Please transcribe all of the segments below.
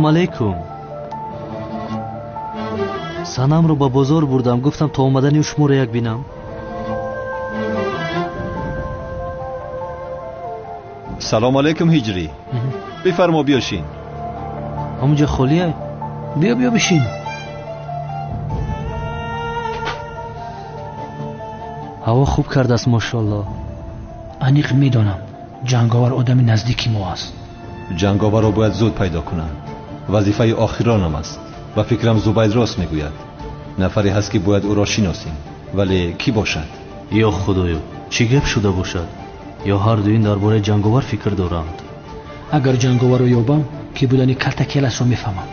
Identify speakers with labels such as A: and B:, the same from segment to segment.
A: علیکم. سنم رو با بازار بردم، گفتم تا اومدنی شما رو یک بینم.
B: سلام علیکم هجری. بفرما بیاشین.
A: همونجا خالیه؟ بیا بشین. هوا خوب کرده است ماشاءالله.
C: انیق میدانم جنگاور آدم نزدیکی ما است.
B: جنگاور را باید زود پیدا کنم. وظیفه آخرانم است و فکرم زبید راست میگوید. نفری هست که باید او را شناسیم، ولی کی باشد؟
A: یا خدایا چی گپ شده باشد؟ یا هر دوین درباره جنگاور فکر دارند؟
C: اگر جنگاور رو یابم کی بودنی کلتکلش رو میفهمم،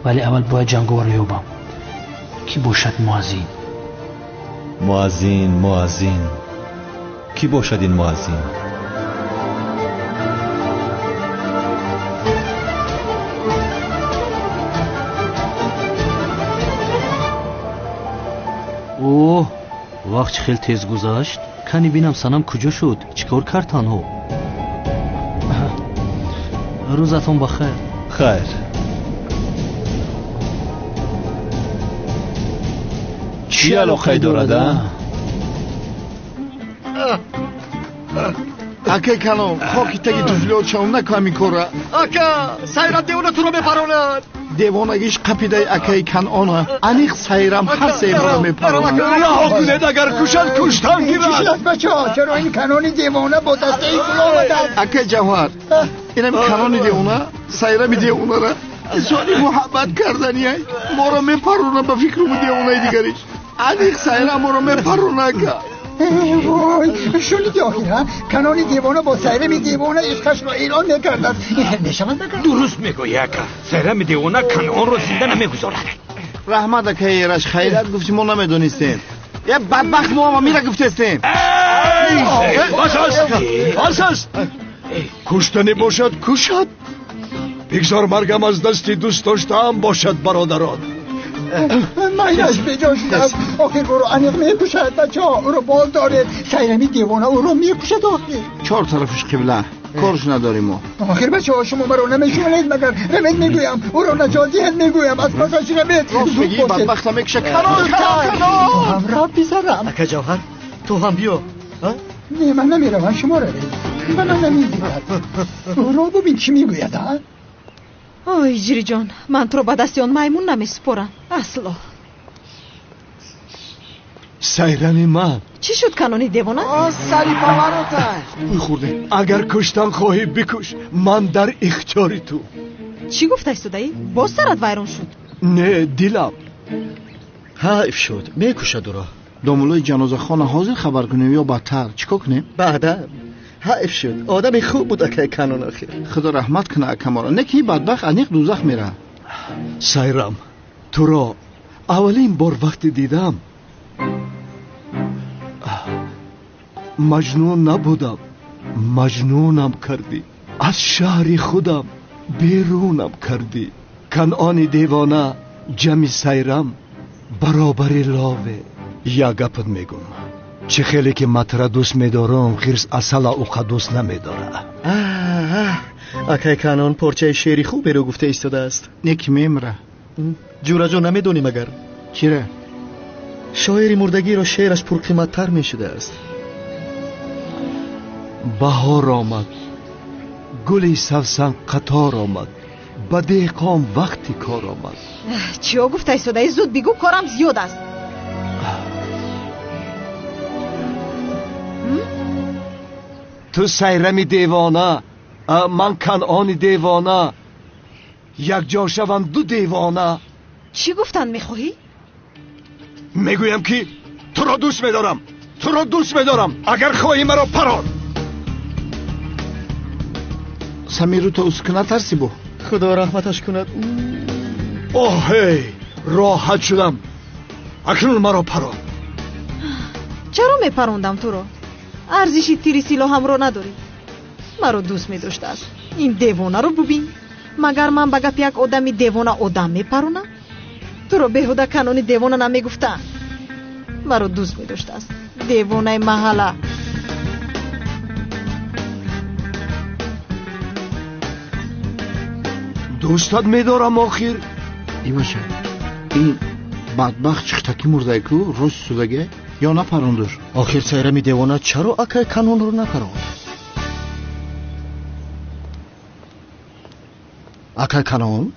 C: ولی اول باید جنگاور رو یابم. کی باشد؟
B: مؤذین. کی باشد این مؤذین؟
A: اوه وقت خیلی تیز گذشت. کنی بینم سنم کجا شد؟ چیکار کرد تنها؟ روزتون بخیر.
B: خیر. چی علاقه دارد؟
D: اکه کنم خاکی تگی دوزلیات شام نکامی کره.
E: اکه سیرم دیونه تو رو میپروند.
D: دیوانگیش قپیده اکه کنانه. انیق سیرم هر سیم رو میپروند.
E: رها کنید اگر کشد کشتن گیرد.
F: چی شد بچه ها؟ چرا این کنانی دیوانه با دسته ای کلا آمدن؟
D: اکه جوهر اینم کنانی دیوانه سیرم دیوانه را سوالی محبت کردنی های ما رو میپرونه به فکرم دیوانه دیگریش. انیق سیرم ما رو میپرونه که
F: وای شنیدی آخیرا کنانی دیوانه با سیرم دیوانه عشقش رو ایران نکردن. این حل نشود نکرد.
E: درست میگویی اکه سیرم دیوانه کنان رو زنده نمیگذارد.
D: رحمت اکه ایرش خیرت گفتی ما نمیدونستیم. یه بدبخت ما میره گفتستیم.
E: بس کشتنی باشد کشد. بگذار مرگم از دستی دوست داشتم باشد برادران.
F: من از بجا شدم. آخر برو انیق میکشد بچه ها. او رو بال داره. سیرمی دیوانه او رو میکشد. آخر
D: چهار طرفش قبله کارش نداریم ما.
F: آخر بچه ها شما مرا نمیشونید مگر رمید میگویم او رو نجاتیت میگویم از پسش رمید.
D: راست میگی بدبخت میکشه. کنان
F: همراه بیزارم.
E: اکه جوهر تو هم بیا.
F: نه من نمیروم شما رو رمید. من نمیگوید. او رو ببین چی میگوید ها.
G: آی جری جان من تو رو با دستی آن میمون نمیسپرم اصلا.
E: سیرمی من
G: چی شد کنانی دیوانه؟
D: سری پاوراتش
E: بخورده. اگر کشتن خواهی بکش، من در اختیاری تو.
G: چی گفته ایستاده‌ای؟ باز سرت ویران شد؟
E: نه دلم
H: حیف شد میکشد او را.
D: دامولای جنازه خانه حاضر خبر کنیم یا بدتر چیکار کنیم؟
H: بعدا حیف شد آدم خوب بود اکه کنون. آخر
D: خدا رحمت کنه اکه ما را. نه که بدبخت انیق دوزخ میره.
E: سیرم تو را اولین بار وقتی دیدم مجنون نبودم، مجنونم کردی. از شهر خودم بیرونم کردی. کنعان دیوانه جمع سیرم برابر لاوه. یا گپت میگم چه خیلی که مطره دوست میدارم خیرس اصلا اوقا دوست نمیداره.
H: اکه کنان پرچه شعری خوبی رو گفته ایستاده است.
D: نیک میمره.
H: جورا جو نمیدونی مگر؟
D: چیره؟
H: شاعری مردگی رو شعرش پرقیمت تر میشده است.
E: بهار آمد، گلی سوسن قطار آمد، به دهقان وقتی کار آمد.
G: چیا گفته ایستاده؟ زود بگو کارم زیاد است.
E: تو سیرمی دیوانه، من کنعان دیوانه، یک جا شوند دو دیوانه.
G: چی گفتن میخواهی؟
E: میگویم که تو را دوست میدارم، تو را دوست میدارم. اگر خواهی مرا پران.
D: سمیرو تو اسکنه ترسی بو.
H: خدا رحمتش کند.
E: اوه راحت شدم. اکنون مرا پران.
G: چرا میپروندم تو رو؟ ارزشی تیری سیلا هم رو نداری. مرا دوست میداشته است. این دیوانه رو ببین. مگر من بگپ یک آدمی دیوانه آدم میپرونم؟ تو رو بهوده کنونی دیوانه نمیگفتن. مرا دوست میداشته است. دیوانه محله.
E: دوستت میدارم آخر.
D: ای باشه این بدبخت چختکی مرده کو روز سودگه یا نپروندور؟
H: آخر سایرمی دیوانه چرا اکای کانون رو نپروند؟ اکای کانون؟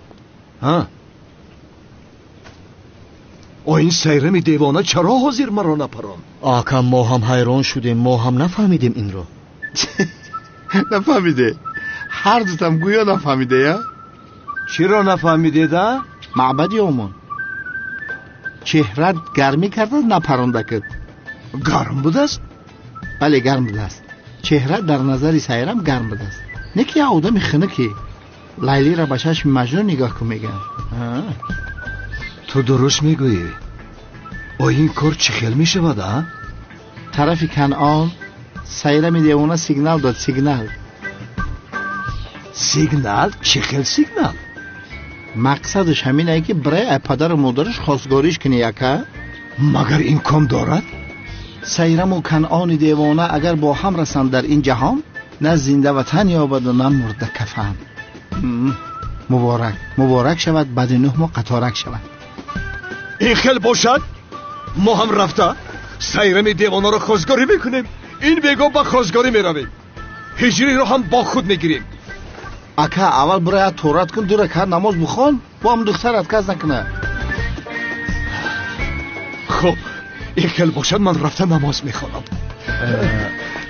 E: ها این سایرمی دیوانه چرا حاضر مرا نپروند؟
H: آکا ما هم حیران شدیم، ما هم نفهمیدیم این رو.
D: نفهمیده؟ هر دوتم گویا نفهمیده یا؟
E: چرا نفهمیده ده؟
D: معبدی اومون چهرت گرمی کرده نپرونده کرد.
E: گرم بود است؟
D: بله گرم بود است. چهرت در نظر سایرم گرم بود است. نکی آدم خنکی لیلی را به چشم مجنون نگاه کن میگن.
E: تو درست میگویی. این کار چه خیل میشود ها؟
D: طرف کنعان سایرم دیوانه سیگنال داد.
E: سیگنال؟ چه خیل سیگنال؟
D: مقصدش همینه که برای پدر و مادرش خواستگاریش کنه یکه.
E: مگر این کام دارد؟
D: سایرم و کنعان دیوانه اگر با هم رسند در این جهان نه زنده وطن یابد و نه مرده کفن. مبارک شود بعد 9 ماه قطارک شود.
E: این خیل باشد ما هم رفته سایرم دیوانه رو خواستگاری میکنیم. این بگو با خواستگاری میرویم. هجری رو هم با خود میگیریم.
D: اکا اول برای تورات کن 2 رکعت نماز بخون با هم دخترت کس نکنه.
E: خب این خیل باشد من رفته نماز میخوانم.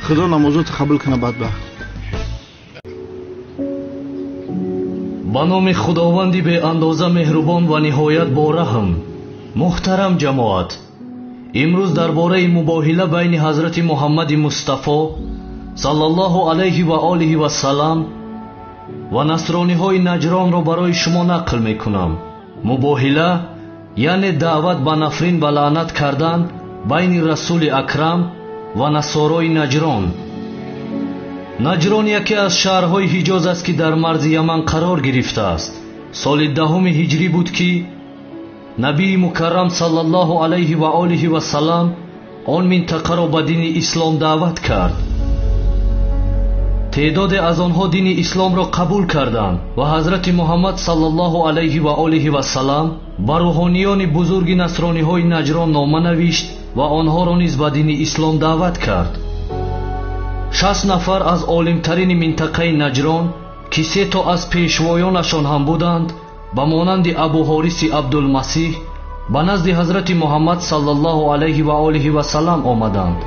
D: خدا نمازو تقبل کنه بدبخت.
A: با نام خداوندی به اندازه مهربان و نهایت با رحم. محترم جماعت، امروز درباره مباهله بین حضرت محمد مصطفی صلی الله علیه و آله و سلام و نصرانی های نجران را برای شما نقل میکنم. مباهله یعنی دعوت به نفرین و لعنت کردن بین رسول اکرم و نصارای نجران. نجران یکی از شهرهای حجاز است که در مرز یمن قرار گرفته است. سال 10 هجری بود که نبی مکرم صلی الله علیه و آله و سلام آن منطقه را به دین اسلام دعوت کرد. تعداد از آنها دین اسلام را قبول کردند و حضرت محمد صلی الله علیه و آله و سلام به روحانیان بزرگ نصرانی های نجران نامه نوشت و آنها را نیز به دین اسلام دعوت کرد. 60 نفر از عالمترین منطقه نجران که 3 تا از پیشوایانشان هم بودند به مانند ابو حارث عبدالمسیح به نزد حضرت محمد صلی الله علیه و آله و سلام آمدند.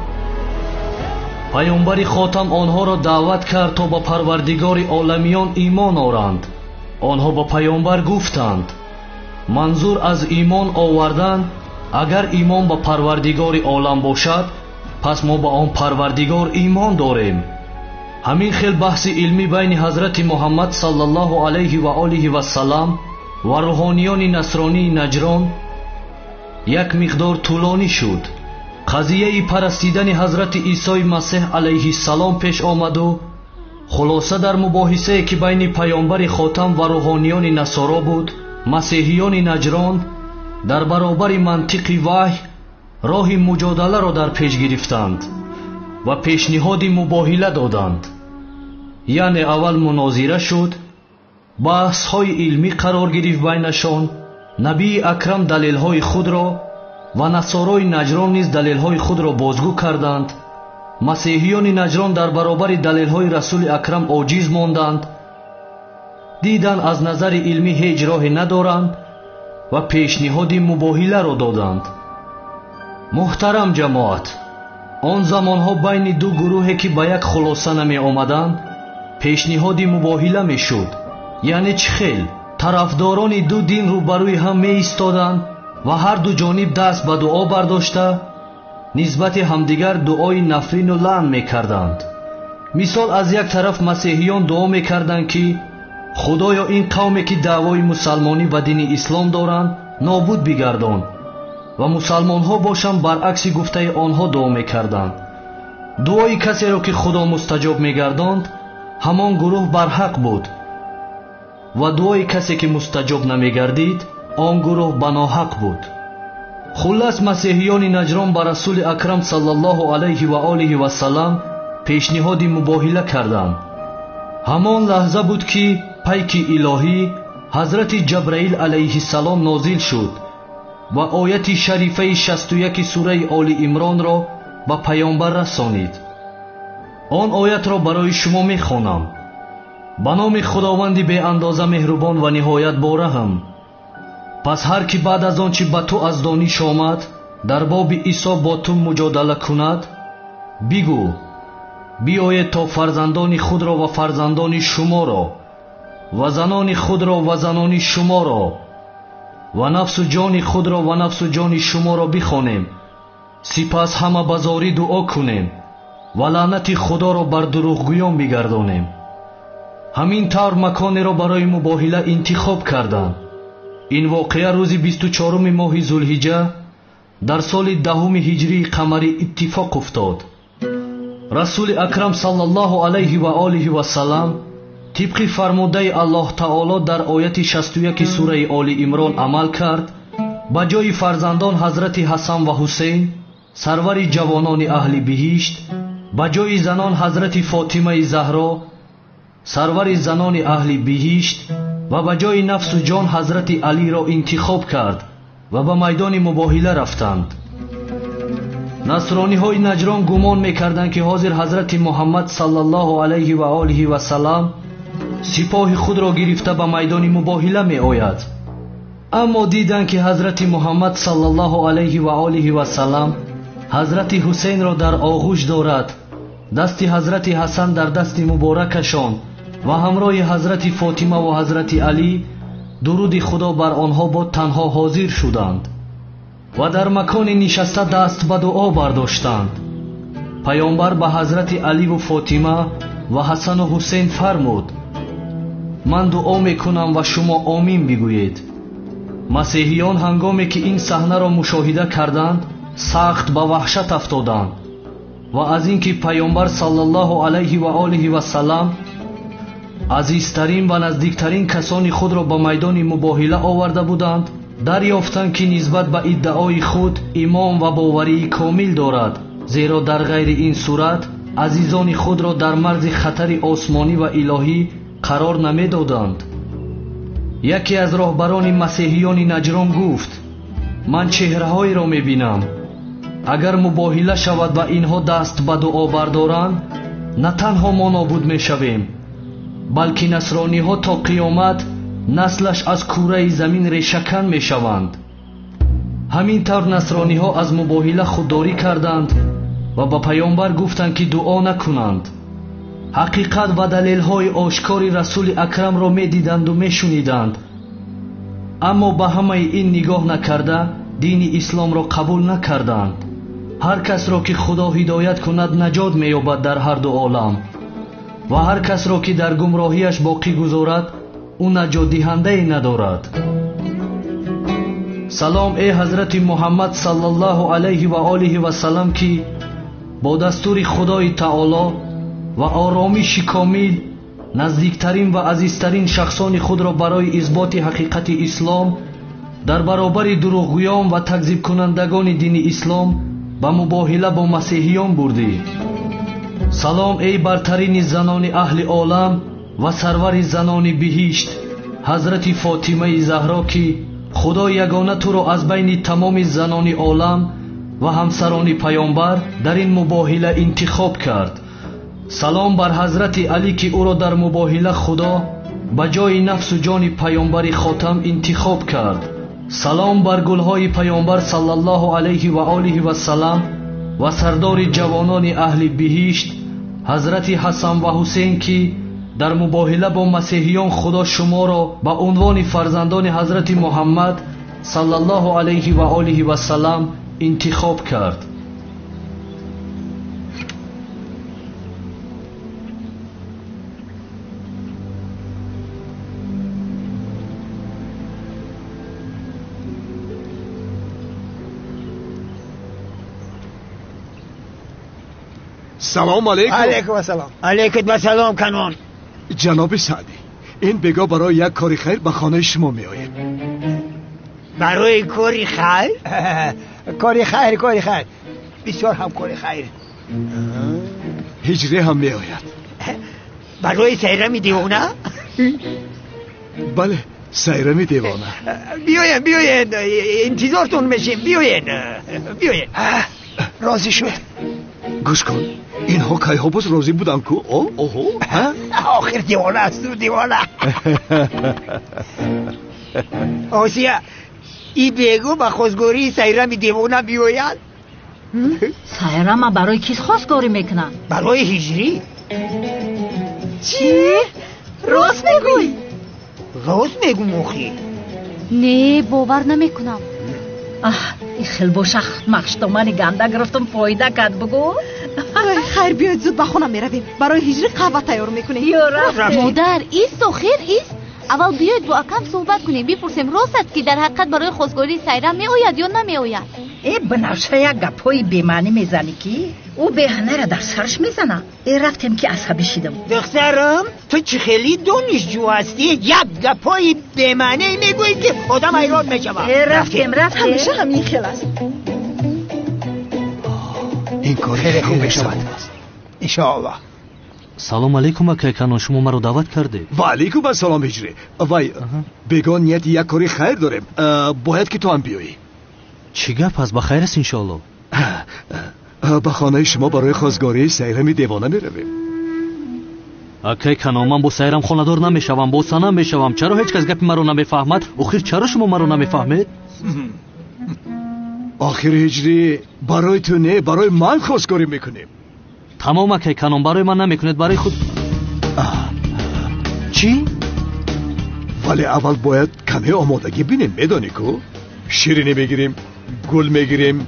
A: پیامبر خاتم آنها را دعوت کرد تا به پروردگار عالمیان ایمان آورند. آنها به پیامبر گفتند منظور از ایمان آوردن اگر ایمان به پروردگار عالم باشد پس ما به آن پروردگار ایمان داریم. همین خیل بحث علمی بین حضرت محمد صلی الله علیه و آله و سلام و روحانیان نصرانی نجران یک مقدار طولانی شد. قضیه پرستیدن حضرت عیسی مسیح علیه السلام پیش آمد و خلاصه در مباحثه که بین پیامبر خاتم و روحانیان نصارا بود، مسیحیان نجران در برابر منطق وحی راه مجادله را در پیش گرفتند و پیشنهاد مباهله دادند. یعنی اول مناظره شد، بحث های علمی قرار گرفت بینشان. نبی اکرم دلیل های خود را و نصارای نجران نیز دلیل های خود را بازگو کردند. مسیحیان نجران در برابر دلیل های رسول اکرم عاجز ماندند، دیدند از نظر علمی هیچ راه ندارند و پیشنهاد مباهله را دادند. محترم جماعت، آن زمانها بین 2 گروهی که به یک خلاصه نمی آمدند پیشنهاد مباهله می شد. یعنی چه خیل طرفداران 2 دین روبروی هم می ایستادند و هر 2 جانب دست به دعا برداشته نسبت همدیگر دعای نفرین و لعن می کردند. مثال از یک طرف مسیحیان دعا می کردند که خدایا این قومی که دعوای مسلمانی و دین اسلام دارند نابود بگردان، و مسلمان ها باشند برعکس گفته آنها دعا می کردند. دعای کسی را که خدا مستجاب می گرداند همان گروه بر حق بود و دعای کسی که مستجاب نمی گردید آن گروه بناحق بود. خلاص مسیحیان نجران بر رسول اکرم صلی الله علیه و آله و سلام پیشنهاد مباهله کردند. همان لحظه بود که پیک الهی ҳазрати ҷабраил алайҳиссалом нозил шуд ва ояти шарифаи 61 сураи оли имронро ба паёмбар расонид. он оятро барои шумо мехонам. ба номи худованди беандоза меҳрубон ва ниҳоят бораҳм. пас ҳар ки баъд аз он чи ба ту аз дониш омад дар боби исо бо ту муҷодала кунад, бигӯ: биёед то фарзандони худро ва фарзандони шуморо ва занони худро ва занони шуморо ва нафсу ҷони худро ва нафсу ҷони шуморо бихонем, сипас ҳама ба зорӣ дуо кунем ва лаънати худоро бар дурӯғгӯён бигардонем. ҳамин тавр маконеро барои мубоҳила интихоб карданд. ин воқеа рӯзи 24 моҳи зулҳиҷа дар соли 10 ҳиҷрии қамарӣ иттифоқ уфтод. расули акрам саллаллоҳу алайҳи ва олиҳи ва салам тибқи фармудаи аллоҳ таоло дар ояти 61 сураи оли имрон амал кард. ба ҷои фарзандон ҳазрати ҳасан ва ҳусейн, сарвари ҷавонони аҳли биҳишт, ба ҷои занон ҳазрати фотимаи заҳро, сарвари занони аҳли биҳишт, ва ба ҷои нафсу ҷон ҳазрати алиро интихоб кард ва ба майдони мубоҳила рафтанд. насрониҳои наҷрон гумон мекарданд ки ҳозир ҳазрати муҳаммад саллаллоҳу алайҳи ва олиҳи ва салам сипоҳи худро гирифта ба майдони мубоҳила меояд. аммо диданд ки ҳазрати муҳаммад саллаллоҳу алайҳи ва олиҳи ва салам ҳазрати ҳусейнро дар оғӯш дорад, дасти ҳазрати ҳасан дар дасти муборакашон ва ҳамроҳи ҳазрати фотима ва ҳазрати алӣ дуруди худо бар онҳо бод танҳо ҳозир шуданд ва дар макони нишаста даст ба дуо бардоштанд. паёмбар ба ҳазрати аливу фотима ва ҳасану ҳусейн фармуд: ман дуо мекунам ва шумо омин бигӯед. масеҳиён ҳангоме ки ин саҳнаро мушоҳида карданд, сахт ба ваҳшат афтоданд ва аз ин ки паёмбар саллаллоҳу алайҳи ва олиҳи ва салам азизтарин ва наздиктарин касони худро ба майдони мубоҳила оварда буданд, дарёфтанд ки нисбат ба иддаои худ имон ва боварии комил дорад, зеро дар ғайри ин сурат азизони худро дар марзи хатари осмонӣ ва илоҳӣ қарор намедоданд. яке аз роҳбарони масеҳиёни наҷрон гуфт: ман чеҳраҳоеро мебинам. агар мубоҳила шавад ва инҳо даст ба дуо бардоранд, на танҳо мо нобуд мешавем, балки насрониҳо то қиёмат наслаш аз кураи замин решакан мешаванд. ҳамин тавр насрониҳо аз мубоҳила худдорӣ карданд ва ба паёмбар гуфтанд ки дуо накунанд. ҳақиқат ва далелҳои ошкори расули акрамро медиданду мешуниданд, аммо ба ҳамаи ин нигоҳ накарда дини исломро қабул накарданд. ҳар касро ки худо ҳидоят кунад наҷот меёбад дар ҳарду олам ва ҳар касро ки дар гумроҳиаш боқӣ гузорад, ӯ наҷотдиҳандае надорад. салом э ҳазрати муҳаммад саллаллоҳу алайҳи ва олиҳи ва салам ки бо дастури худои таоло ва оромиши комил наздиктарин ва азизтарин шахсони худро барои исботи ҳақиқати ислом дар баробари дурӯғгӯён ва такзибкунандагони дини ислом ба мубоҳила бо масеҳиён бурдӣ. салом эй бартарини занони аҳли олам ва сарвари занони биҳишт, ҳазрати фотимаи заҳро ки худо ягона туро аз байни тамоми занони олам ва ҳамсарони паёмбар дар ин мубоҳила интихоб кард. салом бар ҳазрати алӣ ки ӯро дар мубоҳила худо ба ҷои нафсу ҷони паёмбари хотам интихоб кард. салом бар гулҳои паёмбар саллаллоҳу алайҳи ва олиҳи ва салам ва сардори ҷавонони аҳли биҳишт, ҳазрати ҳасан ва ҳусейн ки дар мубоҳила бо масеҳиён худо шуморо ба унвони фарзандони ҳазрати муҳаммад саллаллоҳу алайҳи ва олиҳи ва салам интихоб кард.
E: سلام علیکم.
F: علیکم السلام. علیکم السلام کنون.
E: جناب سعدی، این بگا برای یک کاری خیر به خانه شما می آید.
F: برای کاری خیر؟ کاری خیر بسیار هم کاری خیر.
E: هجره هم می آید.
F: برای سیرم دیوانه؟
E: بله، سیرم دیوانه.
F: بیاین انتظارتون میشیم. بیاین.
D: راضی شد.
E: گوش کن، اینها که ها باز راضی بودن کو؟ اوهو
F: آخر دیوانه است. دیوانه. آسیا ای بگو با خواستگاری سیرم دیوانه بیاید.
I: سیرم برای کیس خواستگاری میکنن؟
F: برای هجری.
G: چی؟ راست میگوی؟
F: راست میگو مخی.
I: نه باور نمیکنم. این خیلی باشخت مخشتامانی گنده گرفتم پایده کرد. بگو
G: خیر بیاید زود به خونه میرویم. برای هجری قهوه تیار میکنیم.
I: مادر ایست و خیر ایست. اول بیاید با اکم صحبت کنیم. بپرسیم راست است که در حقیقت برای خواستگاری سیرم میآید یا نمیآید؟
J: ای بنفشه یک گپای بیمعنی میزنی کی؟ او بهانه را در سرش میزنه. ای رفتیم که عصبی شدم.
F: دخترم تو چه خیلی دانشجو هستی؟ یک گپای بیمعنی میگویی که آدم حیران میشود.
J: رفتیم
G: همیشه همین خیلی است.
E: این کار خیلی خوب میشود
F: انشاءالله.
A: سلام علیکم اکیکانو، شما مرا دعوت کرده.
E: و علیکم السلام هجری. وای بگو نیت یک کاری خیر داریم، باید که تو هم بیایی.
A: چی گپ است؟ بخیر است انشاءالله.
E: به خانه شما برای خواستگاری سیرم دیوانه میرویم.
A: اکیکانو، من با سیرم خانه‌دار نمیشوم، با سنم میشوم. چرا هیچ کس گپ مرا نمیفهمد؟ آخر چرا شما مرا نمیفهمید؟
E: آخر هجری برای تو نه، برای من خواستگاری میکنیم.
A: تمام اکیکانو، برای من نمیکنید، برای خود. چی؟
E: ولی اول باید کمی آمادگی بینیم. میدانی کو شیرینی میگیریم، گل میگیریم،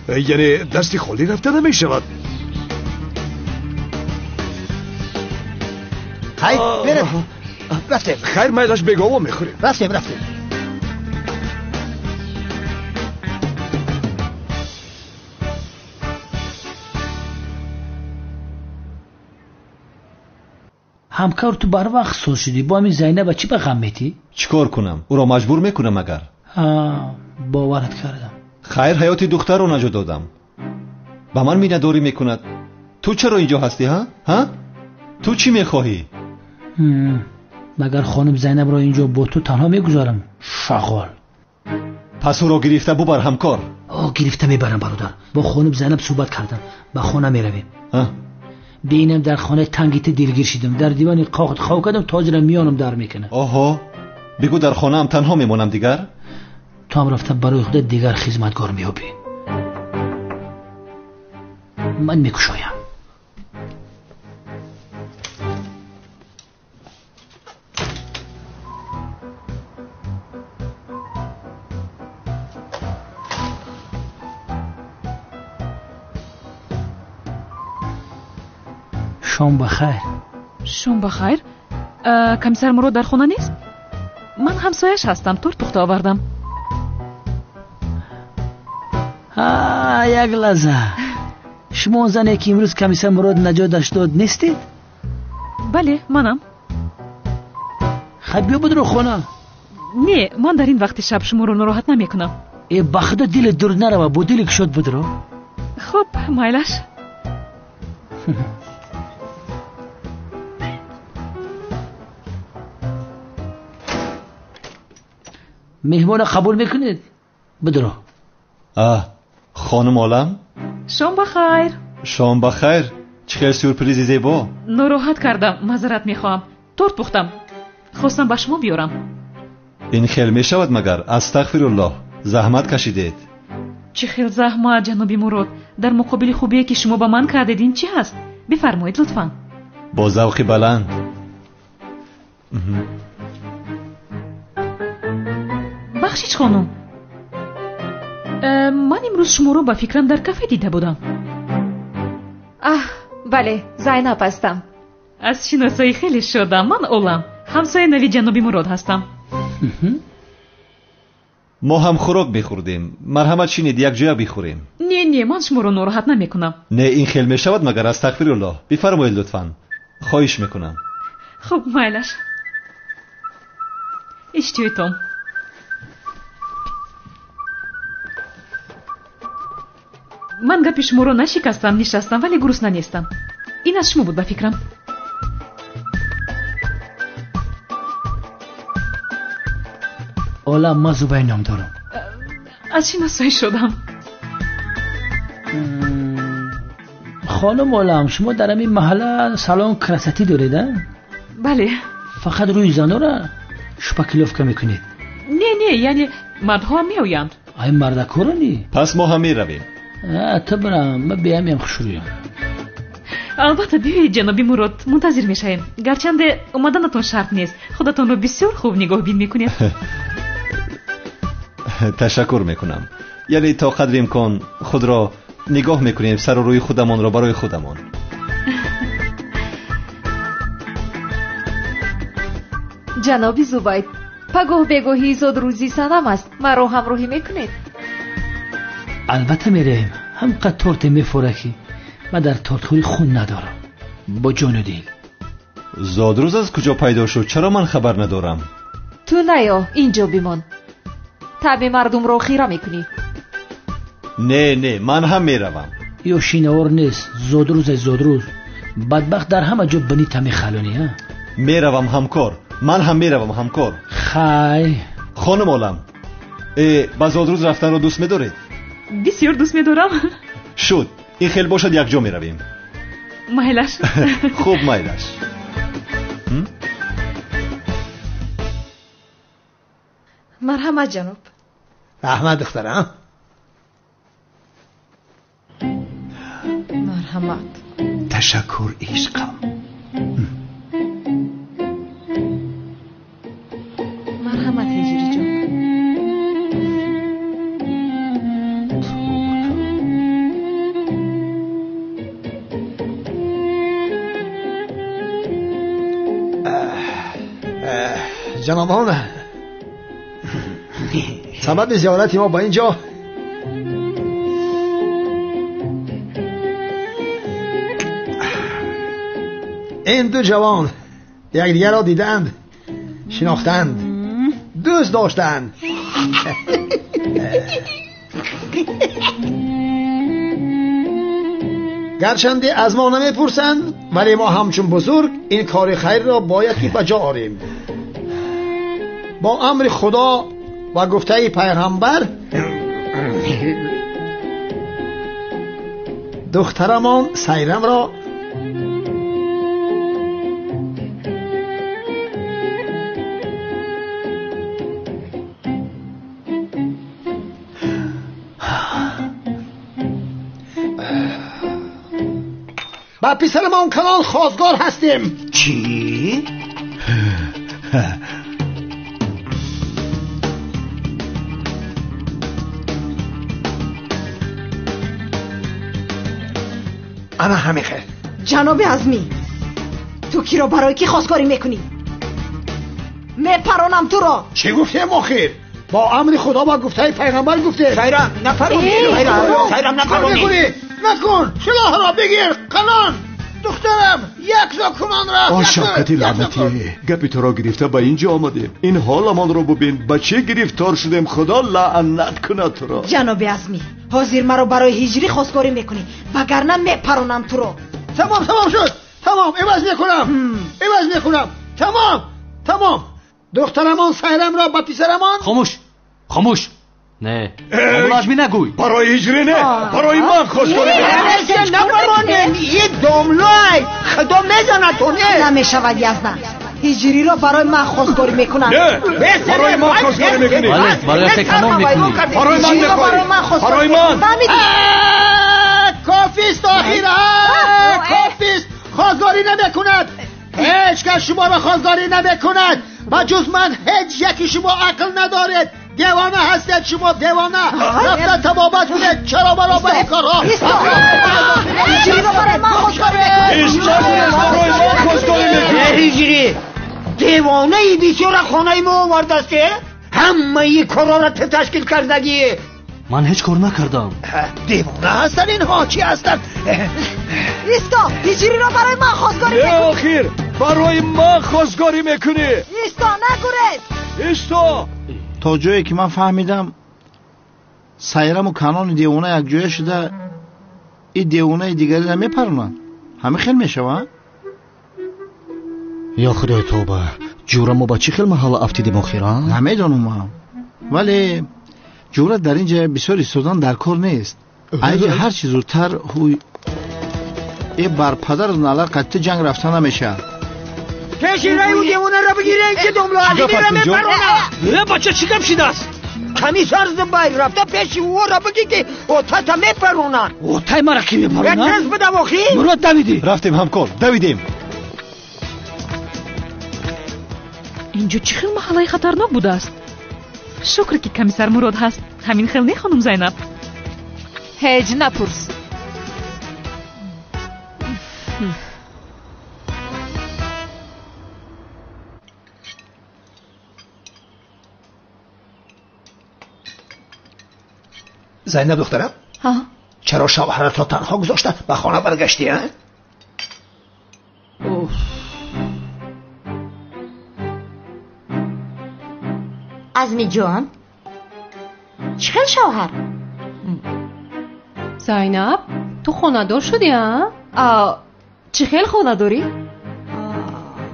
E: یعنی دستی خالی رفته نمیشود.
F: خیر بریم. رفتیم.
E: خیر میلش بگو و میخوریم.
F: رفتیم.
C: همکار تو بر وقت سوز شدی. با همین زینب چی به غم میتی؟
B: چیکار کنم؟ او را مجبور میکنم اگر.
C: باورت کردم.
B: خیر حیات دختر رو نجات دادم. با من مینداری میکند. تو چرا اینجا هستی ها؟ تو چی میخواهی؟
C: مگر خانم زینب را اینجا با تو تنها میگذارم؟ شغال.
B: پس او را گرفته ببر همکار.
C: گرفته میبرم برادر. با خانم زینب صحبت کردم. با خانه میرویم. بینم در خانه تنگیت دلگیر شدم. در دیوانی قاقت خو کردم، تاجرم میانم در میکنه.
B: آها بگو در خانه هم تنها میمونم دیگر.
C: تو هم رفته برای خودت دیگر خدمتگار میابی. من میکشایم. شام بخیر.
K: شام بخیر. کمیسر مراد در خانه نیست؟ من همسایش هستم. تورت پخته آوردم.
C: یک لحظه. شما زنی که امروز کمیسر مراد نجاتش داد نیستید؟
K: بله منم.
C: خب بیا بدرو خانه.
K: نه من در این وقت شب شما رو ناراحت نمی کنم.
C: بخدا دل دور نرو، با دل شد بدرو.
K: خب مایلش.
C: مهمان قبول میکنید؟ بدرو.
B: خانم عالم
K: شام بخیر.
B: شام بخیر. چه سورپرایزی زیبا.
K: ناراحت کردم، معذرت میخوام. تورت پختم، خواستم به شما بیارم.
B: این خیلی میشود مگر؟ استغفرالله، زحمت کشیدید.
K: چه خیلی زحمت جنابی مراد. در مقابل خوبیه که شما با من کردید این چی هست؟ بفرمایید لطفاً.
B: با ذوقی بلند.
K: بخشید خانم، من امروز شما رو با فکرم در کافه دیده بودم.
L: بله زینب هستم.
K: از شناسایی خیلی شدم. من اولم، همسایه نوی جنابی مراد هستم.
B: ما هم خوراک بخوردیم. مرحمت شینید یک جا بخوریم.
K: نه من شما رو ناراحت نمیکنم.
B: نه این خیلی میشود مگر؟ استغفرالله. بفرمایید لطفاً. خواهش میکنم.
K: خب مایلش. اشتیتم. من گپی شما رو نشکستم، نشستم ولی گرسنه نیستم. این از شما بود به فکرم.
C: اولا ما زوبای نام دارم.
K: از چی ناسایی شدم؟
C: خانم اولم شما در این محله سالن کراستی دارید؟
K: بله.
C: فقط روی زنا را شپکلوفکا میکنید؟
K: نه یعنی مردها هم میآیند.
C: ای مردکو را نی؟
B: پس ما هم میرویم.
C: تو برم من بیایم خوشرویم.
K: البته بیایید جنابی مراد، منتظر میشیم. گرچنده اومدنتون شرط نیست. خودتون رو بسیار خوب نگاه بین میکنید.
B: تشکر میکنم. یعنی تا قدر امکان خود را نگاه میکنیم، سر و روی خودمان را برای خودمان.
L: جنابی زوبید، پگاه بگاهی زود روزی سنم است. مرا همراهی میکنید؟
C: البته میریم. همقدر تورت میفورکی. من در تورتخوری خون ندارم. با جان و دل.
B: زادروز از کجا پیدا شد؟ چرا من خبر ندارم؟
L: تو نیا، اینجا بیمان. طبع مردم را خیره میکنی.
B: نه من هم میروم.
C: یا شینوار نیست. زادروز بدبخت در همه جا بنی تمی خلونی ها.
B: میروم همکار. من هم میروم همکار.
C: خای
B: خانم عالم، با زادروز رفتن رو دوست میدارید؟
K: بسیار دوست میدارم.
B: شد، این خیلی باشد یک جا میرویم.
K: مایلش.
B: خوب مایلش.
G: مرحمت جناب.
F: رحمت دخترم.
G: مرحمت.
E: تشکر عشقم.
G: مرحمت هجری جان.
F: جنابان، سبب زیارت ما با اینجا این دو جوان یکدیگر را دیدند، شناختند، دوست داشتند. گرچنده از ما نمیپرسند، ولی ما همچون بزرگ این کار خیر را باید که بجا آریم. با امر خدا و گفته پیغمبر دخترمان سیرم را با پسرمان کنان خواستگار هستیم.
E: چی؟
F: انا همه خیر.
G: جناب عزمی، تو کی را برای کی خواستگاری میکنی؟ میپرانم تو را.
F: چی گفته مخیر؟ با امر خدا و گفته پیغمبر گفته.
J: سیرم نپرونی. سیرم نپرونی.
F: نکن سلاح را بگیر. قنان دخترم یک زاکنان را.
E: شفقتی لعنتی، گپی تو را گرفته به اینجا آمده. این حالمان رو ببین، بچه گرفتار شدیم. خدا لعنت کنه تو را.
G: جناب عزمی، حاضر مرا برای هجری خواستگاری میکنی، وگرنه میپرانم تو را.
F: تمام شد. تمام عوض میکنم. تمام. دخترمان سیرم را با پسرمان.
A: خاموش. نه اولازمی نگوی.
E: برای هجری نه، برای من خواستگاری
F: نبرانه. یه دملای خدا میزنه تو. نه
G: نمیشود یزدان. هجری را برای من خواستگاری میکنم.
E: نه برای من خواستگاری میکنی.
A: برای تکمون میکنی.
E: برای من نخوری. برای من.
F: کافیست آخیره. کافیست. خواستگاری نمیکند. هیچ کس شما را خواستگاری نمیکند و جز من. هیچ یکی شما عقل ندارید. دیوانه هستید شما. دیوانه رفتن تبابت کنید. چرا برای با این کارها؟
G: هجری را برای من خواستگاری میکنی.
F: هجری دیوانه ای بیچاره خانه ما آوردسته. همه ای کارا را تشکیل کردگی.
A: من هیچ کار نکردم.
F: دیوانه هستن اینها. چی هستن؟
G: ایستا، هجری را برای من خواستگاری میکنی.
E: آخر برای من خواستگاری میکنی.
G: ایستا نگورید.
E: ایستا.
D: تا جایی که من فهمیدم سیرم و کنان دیوانه یک جای شده، این دیوانه دیگری را میپرونن. همه خیل میشوند.
H: یا خدای توبه، جورمو با چی خیل محل افتیدیم آخیرا؟
D: نمیدانم. ولی جورت در اینجا بسیار ایستادن در کار نیست. اگه هر چی زودتر بر پدر نالا قطع جنگ رفتن نمیشه.
F: کشی رای اون دیوانه را بگیره که دملو علی میره میپرونه.
C: بچه چی کم شده است؟
F: کمیسر زبیر رفته پیش او را بگی که اوتا تا میپرونن.
C: اوتای مرا کی میپرونن؟
F: یک دست بده واخی.
C: مراد دویدی.
B: رفتیم همکار دویدیم.
K: اینجا چی خیلی محله خطرناک بوده است. شکر که کمیسر مراد هست. همین خیلی نه خانم زینب.
L: هیچ نپرس.
F: زینب دخترم
L: ها؟
F: چرا شوهرت را تنها گذاشته به خانه برگشتی ها؟
J: عزمی جان چی خیلی شوهر؟
L: زینب تو خانه دار شدی ها؟ چی خیلی خانه داری؟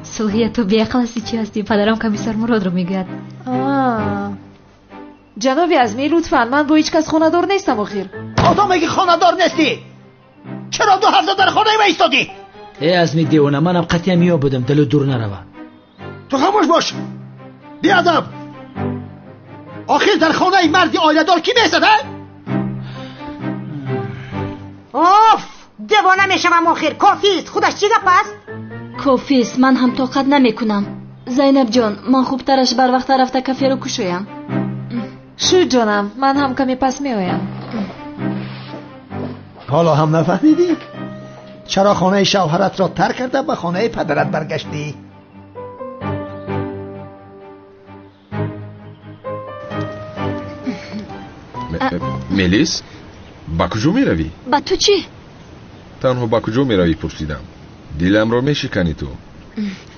I: سوهیه تو بیعقل هستی چی هستی؟ پدرم کمیسر مراد رو میگوید.
L: جنابی عزمی لطفاً من با هیچ کس خانه دار نیستم آخر.
F: آدم میگی خانه دار نیستی؟ چرا 2 هفته در خانه ما ایستادی؟
C: ای عزمی دیوانه منم قطعا میا بودم دلو دور نروه.
F: تو خاموش باش بیادب. آخر در خانه مردی آیله دار کی میستده؟
J: اوف دیوانه میشم آخر. کافیست. خودش چی گپ است؟
I: کافیست. من هم طاقت نمیکنم. زینب جان من خوبترش بر وقت رفته کافی رو کشویم.
L: شو جانم من هم کمی پس می آیم.
F: حالا هم نفهمیدی؟ چرا خانه شوهرت را ترک کرده به خانه پدرت برگشتی؟
M: ملیس با کجا می روی؟
I: با تو چی؟
M: تنها با کجا می روی پرسیدم. دلم را می شکنی تو.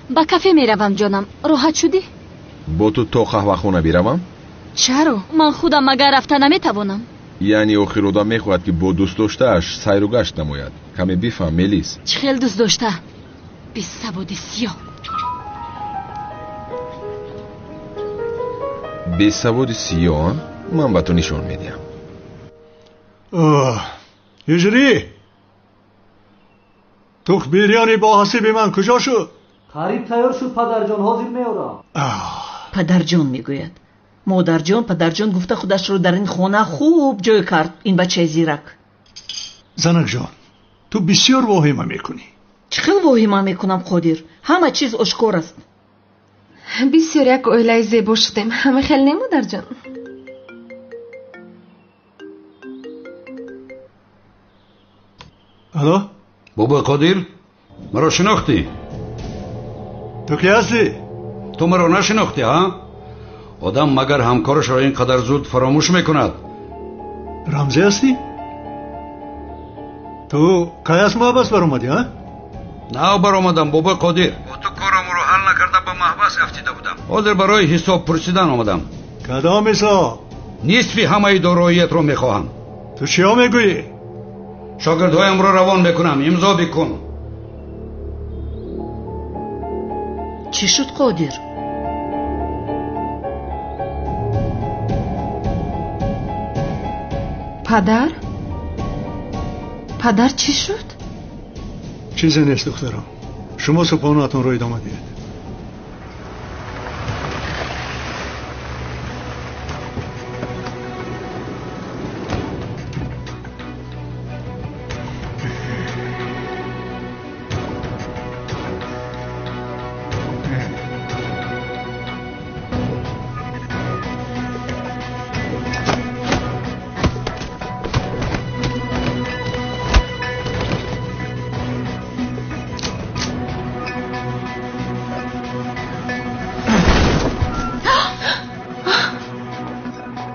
I: با کافه می روم جانم. راحت شدی؟
M: با تو تا قهوه خونه بیروم؟
I: چرا؟ من خودم مگر رفته نمیتوانم.
M: یعنی آخر آدم میخواهد که با دوست داشتهش سیر و گشت نماید. کمی بفهم ملیس.
I: چه خیلی دوست داشته؟ بی سواد سیاه.
M: بی سواد سیاه؟ من به تو نشان میدیم.
E: هجری توخ بیریانی با حسیب من کجا شد؟
A: قریب تیار شد پدر جان. حاضر میارم.
N: پدر جان میگوید. مادر جان پدر جان گفته خودش رو در این خانه خوب جای کرد. این بچه زیرک.
E: زنک جان تو بسیار واهمه میکنی.
N: چقدر واهمه میکنم قادر؟ همه چیز آشکار است.
L: بسیار یک اویله زیبا شدیم. همه خیلی نه مادر جان.
E: الو
O: بابا قادر مرا شناختی؟
E: تو کی هستی؟
O: تو مرا نشناختی ها؟ آدم مگر همکارش را اینقدر زود فراموش میکند؟
E: رمزی هستی؟ تو کی از محبس بر اومدی ها؟
O: نه بر آمدم بابا قادر. با تو کارم رو حل نکرده به محبس افتیده بودم. حاضر برای حساب پرسیدن آمدم.
E: کدام حساب؟
O: نصفی همه داراییت رو میخواهم.
E: تو چیا میگویی؟
O: شاگردهایم را روان میکنم. امضا بکن.
N: چی شد قادر؟
L: پدر چی شد؟
E: چیزی نیست دخترم. شما صبحانه‌تون رو ادامه دید.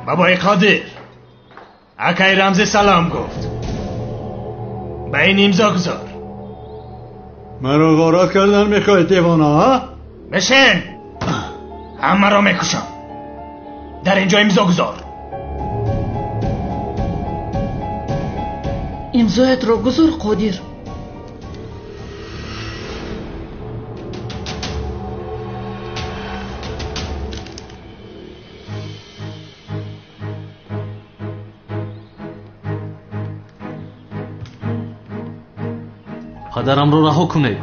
P: بابای قادر اکای رمزی سلام گفت. به این امضا گذار.
E: مرا غارت کردن میخوای دیوانه ها؟
P: بشین. همه را میکشم. در اینجا امضا گذار.
N: امضایت را گذار قادر.
A: падарамро раҳо кунед.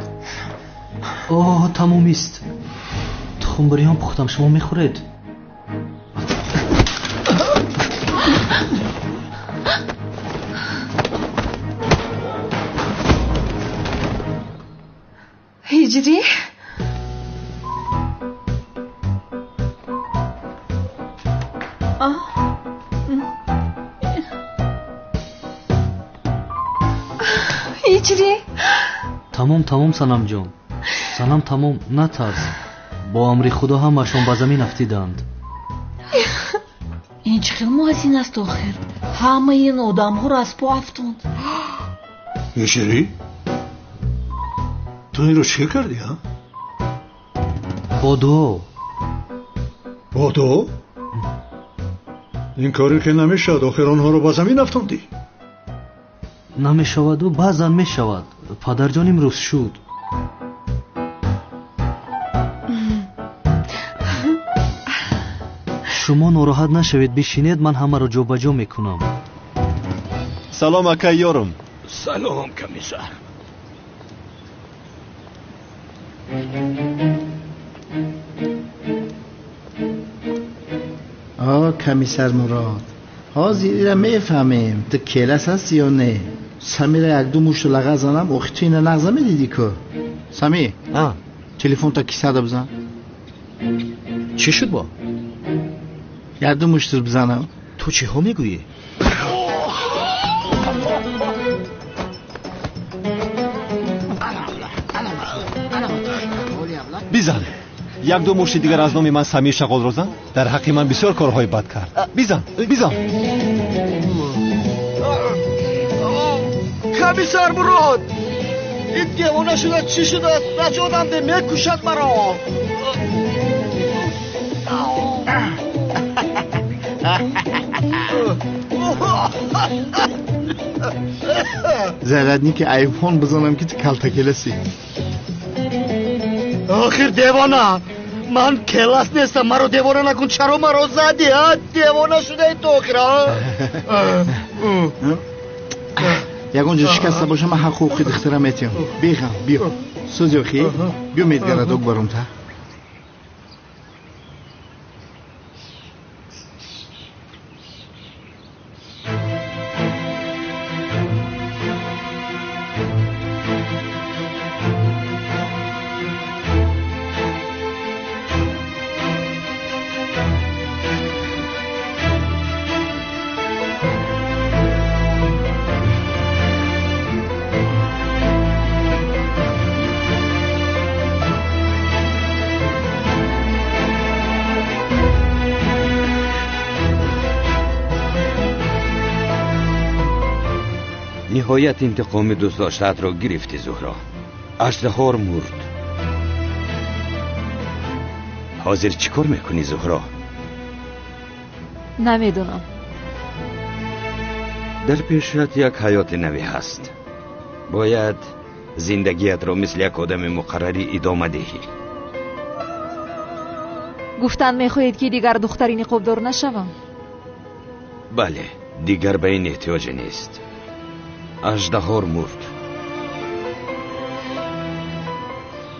A: Оҳ, тамомист. тухмбириён пухтам, шумо мехӯред?
L: ҳиҷрӣ? ҳиҷрӣ?
A: тамом санамҷон. санам тамом, натарс. бо амри худо ҳамашон ба замин афтиданд.
N: ин чӣ хел муҳазин аст охир? ҳамаи ин одамҳоро аз по афтонд.
E: ҳиҷрӣ? ту инро чӣ кардӣ?
A: бо дуо.
E: бо дуо? ин коре ки намешавад, охир онҳоро ба замин афтондӣ.
A: намешаваду баъзан мешавад. падарҷон имрӯз шуд. шумо нороҳат нашавед, бишинед, ман ҳамаро ҷобаҷо мекунам.
B: салом акай ёрум.
P: салом комиссар.
F: комиссар мурод ҳозира мефаҳмем ту келас ҳасти ё не. самира як ду мушту лағаз занам, охи ту ина нағза медиди ку. сами телефонта кисада бизан.
H: чӣ шуд бо?
F: як ду муштур бизанам.
H: ту чиҳо мегӯӣ?
B: бизан. як ду мушти дигар аз номи ман самир шағолро зан. дар ҳаққи ман бисёр корҳои бад кард. бизан.
D: комиссар мурод, ин девона шуда чӣ шудааст? наҷотам де, мекушад маро.
F: зарядни ки айфон бизанам ки ту калтакеласи.
D: охир девона, ман келас нестам, маро девона накун. чаро маро зади? девона шудаи ту охир?
F: ягон ҷо шикаста боша, ман ҳақуқи духтара метиём. бехам биё сӯзи охи биё медгарадок баромта.
O: ниҳоят интиқоми дӯстдоштаатро гирифти зуҳро. аждаҳор мурд. ҳозир чӣ кор мекунӣ зуҳро?
L: намедонам.
O: дар пешат як ҳаёти навӣ ҳаст. бояд зиндагиятро мисли як одами муқаррарӣ идома диҳӣ.
L: гуфтан мехоҳед ки дигар духтари ниқобдор нашавам?
O: бале, дигар ба ин эҳтиёҷе нест. аждаҳор мурд.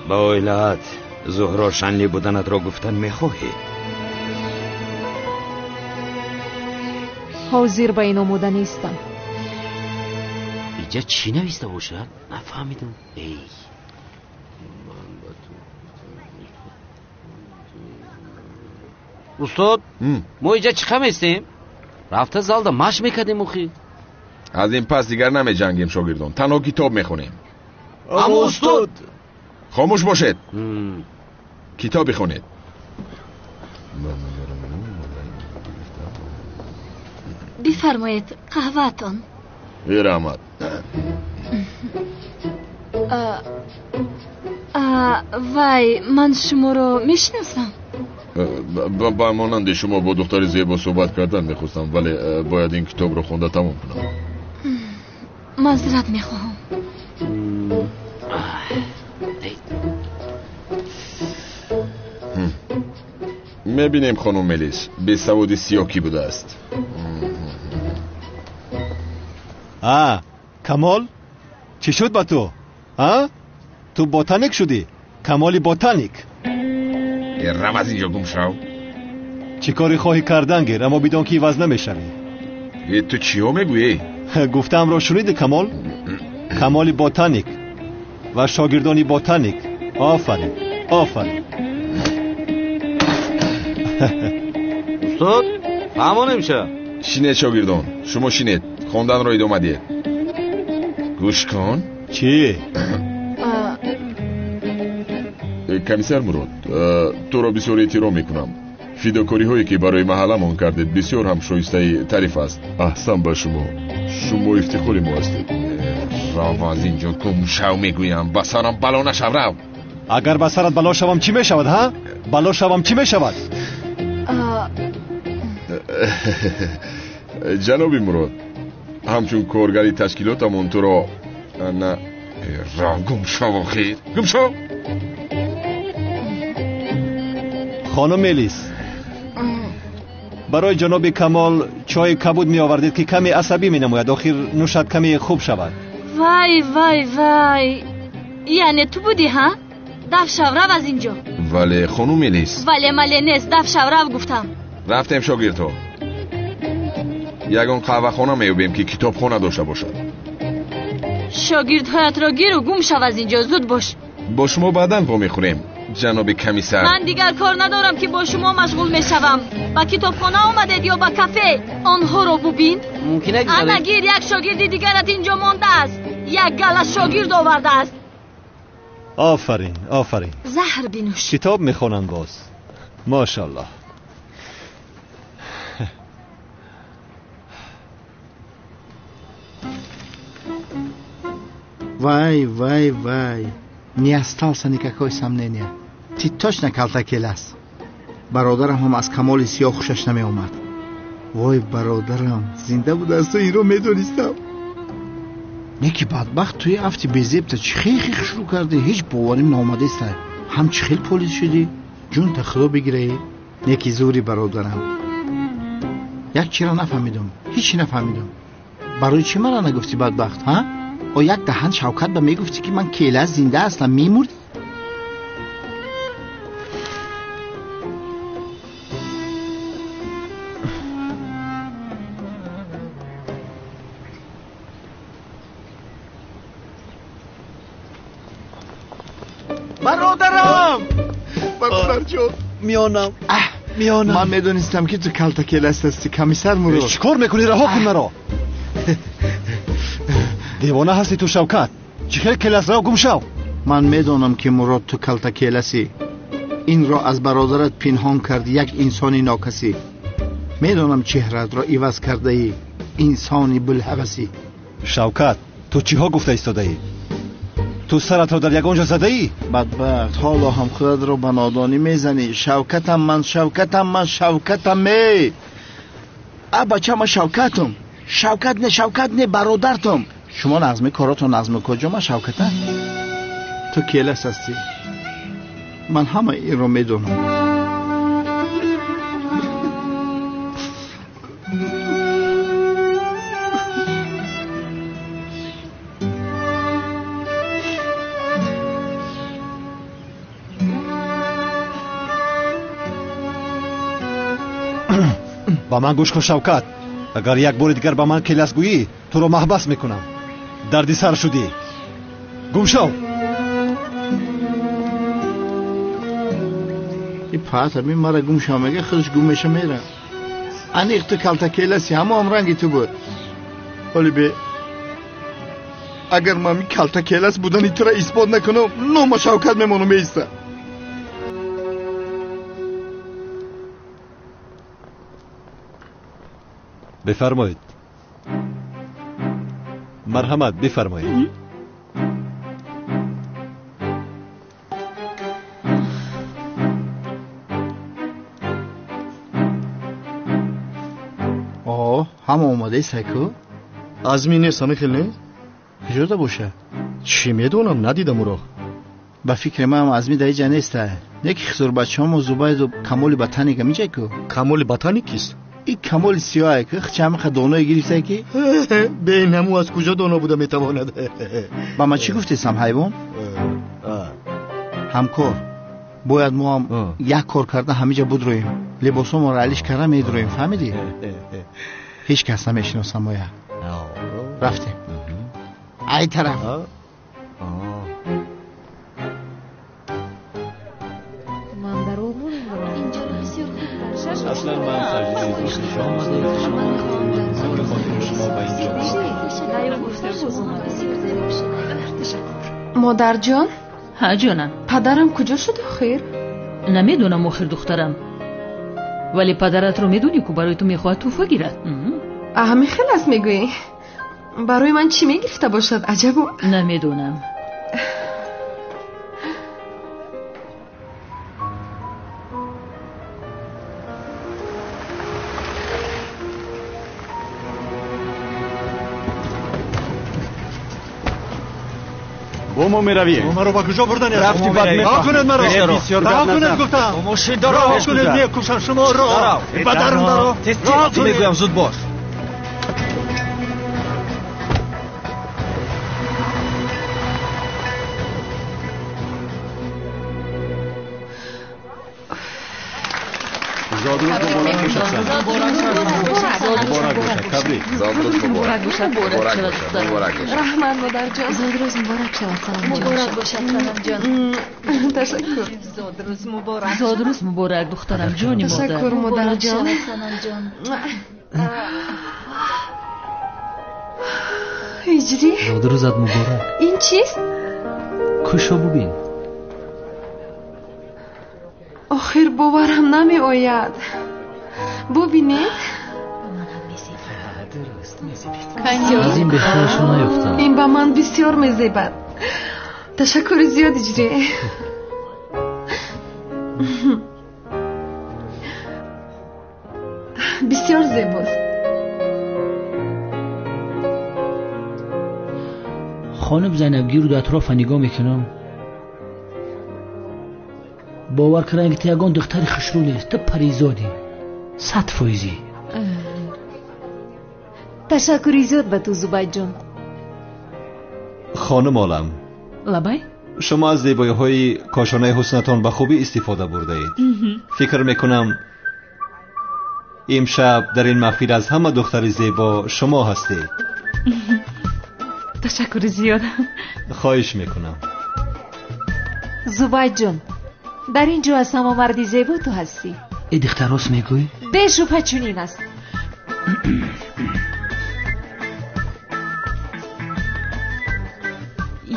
O: ба оилаат зуҳро шанли буданатро гуфтан мехоҳӣ?
L: ҳозир ба ин омода нестам.
H: инҷа чӣ нависта бошад? нафаҳмидам. устод, мо инҷа чӣ қа местем? рафта залда машқ мекардем охи.
M: аз ин пас дигар намеҷангем шогирдон, танҳо китоб мехонем.
D: аммо устод,
M: хомӯш бошед. китоб бихонед.
I: бифармоед қаҳваатон.
M: бираҳмат.
I: вай, ман шуморо мешиносам.
M: ба монанди шумо бо духтари зебо суҳбат кардан мехостам, вале бояд ин китобро хонда тамом кунам.
I: маъзират мехоҳам.
M: мебинем хонум мелис бесаводи сиёҳ кӣ будааст.
B: камол, чӣ шуд ба ту? ها؟ تو بوتانیک شدی؟ کمالی بوتانیک.
M: رم از اینجا گم شو.
B: چی کاری خواهی کردن گیر اما بدون که عوض نمیشوی.
M: تو چیو میگویی؟
B: گفتم را شنیدی کمال؟ کمالی بوتانیک و شاگردانی بوتانیک. آفرین آفرین.
H: استاد فهمو نمیشه.
M: شینید شاگردان، شما شینید، خوندن رو ادامه دید. گوش کن.
B: چی؟
M: کمیسر مراد، تو را بسیار احترام میکنم. فداکاری هایی که برای محلمون کردید بسیار هم شایسته تعریف است. احسن به شما افتخار ما هستید. راو از اینجا گم شو میگویم، بسرم بلا نشو. رو
B: اگر بسرت بلا شوم چی میشود ها؟ بلا شوم چی میشود؟
M: جناب مراد، همچون کارگری تشکیلاتمون تو را نه را گم شو. خیر گم شو.
B: خانم ملیس، برای جناب کمال چای کبود می آوردید که کمی عصبی می نموید. آخر نوشد کمی خوب شود.
I: وای وای وای، یعنی تو بودی ها؟ دف شو رو از اینجا.
M: ولی خانم ملیس.
I: ولی ملی نیست، دف شو رو گفتم.
M: رفتیم شاگردها یگان قهوه خانه میوبیم که کتاب خانه داشته باشد.
I: شاگردهایت را گیر و گم شو از اینجا. زود باش.
M: با شما بعداً پا میخوریم جناب کمیسر.
I: من دیگر کار ندارم که با شما مشغول میشوم. با کتابخانه آمدید یا با کافه؟ آنها رو ببین.
H: ممکنه
I: انا گیر یک شاگرد دیگرت اینجا مانده است. یک گله شاگرد آورده است.
B: آفرین آفرین.
I: زهر بنوش.
B: کتاب میخونن باز. ماشاءالله.
F: Вай, не остался никакой сомнения. Ты точно калтакелас. Бародарам ҳам аз камоли сиёҳ хушаш намеомад. Вой бародарам, зинда буда аз ту инро медонистам. неки бадбахт туи афти безебта чӣ хих шурӯъ кардӣ? ҳеҷ боварим наомадеста. ҳам чӣ хел полис шудӣ? ҷунта худо бигирае. неки зури бародарам. як чиро нафаҳмидам, ҳеҷ чӣ нафаҳмидам. барои чӣ мара нагуфтӣ бадбахт, ҳа? о як даҳан шавкат ба мегуфтӣ ки ман кела зинда ҳастам, мемурд.
D: برادرم برادرجون میانم من میدونستم که تو کلتاکلست هستی کمیسر مراد.
B: چیکار میکنی؟ رها کن مرا. دیوانه هستی تو شوکت. چی خیلی کلاس را گم شو.
F: من میدونم که مراد تو کلتاکلسی. این را از برادرت پنهان کردی، یک انسانی ناکسی. میدونم چهرت را عوض کرده ای، انسانی بلحوثی.
B: شوکت تو چی ها گفته ایستاده ای؟ تو سرت را در یگانجا زده ای؟
F: بدبخت حالا هم خودت را به نادانی میزنی. شوکتم می بچه من شوکت نه برادرتم. شما نظم کاراتو نظم کجا؟ من شوکتم. تو کلس هستی. من همه این رو میدونم.
B: با من گوش کن شوکت. اگر یک بار دیگر با من کلاس گویی تو رو محبس میکنم. دردی سر شدی. گم شو.
F: این پس همین مرا گم شو میگه خودش گم میشه میره. انیق تو کلتاکلسی همه هم رنگی تو بود.
D: ولی به اگر من کلتاکلس بودن تو را اثبات نکنم نام شوکت میمونم ایسته.
B: بفرمایید. مرحمت بفرمایید.
F: هم اومده سایکو؟
E: عزمی نیست همه خیلی نه؟
F: کجا باشه؟
E: چی میدونم ندیدم او را.
F: با فکر من هم عزمی در اینجا نیسته. یکی خزور بچه هم و زباید و کمال بطانی که میجه که؟
E: کمال بطانی کیست؟
D: این کمال سیاهه که چمه خدانه گریسته که
F: به نمو از کجا دانا بوده میتواند
D: با من چی گفتیستم حیوان؟ همکار باید ما هم یک کار کرده همه جا بود رویم لباسا ما رو علیش کرده مید رویم فهمیدی؟ هیچ کس نمیشناسم ما رفتیم ای طرف
B: اصلا من سجده دوست شما شما با اینجا
L: مادر جان
K: ها جانم
L: پدرم کجا شد آخر؟
K: نمیدونم آخر دخترم ولی پدرت رو میدونی که برای تو میخواد توفه گیرد
L: همه خیلی است میگویی برای من چی میگرفته باشد عجبا
K: نمیدونم
Q: با ما میروی
E: ما رو با کجا بردن
Q: رفتی بعد
E: رها کنید مرا رها کنید گفتم
Q: ماشین دارو
E: رها کنید میکشم شما رو بدرم دارو رها کنید
B: میگویم زود باش زادروز مبارک باشد مبارک باشد تبریک
M: زادروز مبارک باشد
L: رحمت مادر جان
I: زادروز مبارک شود سلام جان
L: مبارک باشد سلام جان تشکر
K: زادروز مبارک دخترم جانی مادر
L: تشکر مادر جان
I: سلام جان
L: هجری
A: زادروزت مبارک
L: این چیست؟
A: کشو ببین
L: آخر باورم نمی آید ببینید
A: از این بهترشو نیفتم
L: این با من بسیار میزیبد تشکر زیاد اجری بسیار زیباست
C: خانم زینبگی رو در اطراف نگاه میکنم باور کردن که یگان دختر خشرو نیست تو پریزادی 100%.
L: تشکری زیاد به تو زبید جان
B: خانم عالم
K: لبای
B: شما از زیبایی های کاشانه حسنتان به خوبی استفاده برده اید فکر میکنم امشب در این محفل از همه دختر زیبا شما هستید
K: تشکر زیاد
B: خواهش میکنم
L: زبید جان در اینجا از همه مردی زیبا تو هستی
C: ای دختر راست میگوی؟
L: به شبه چنین است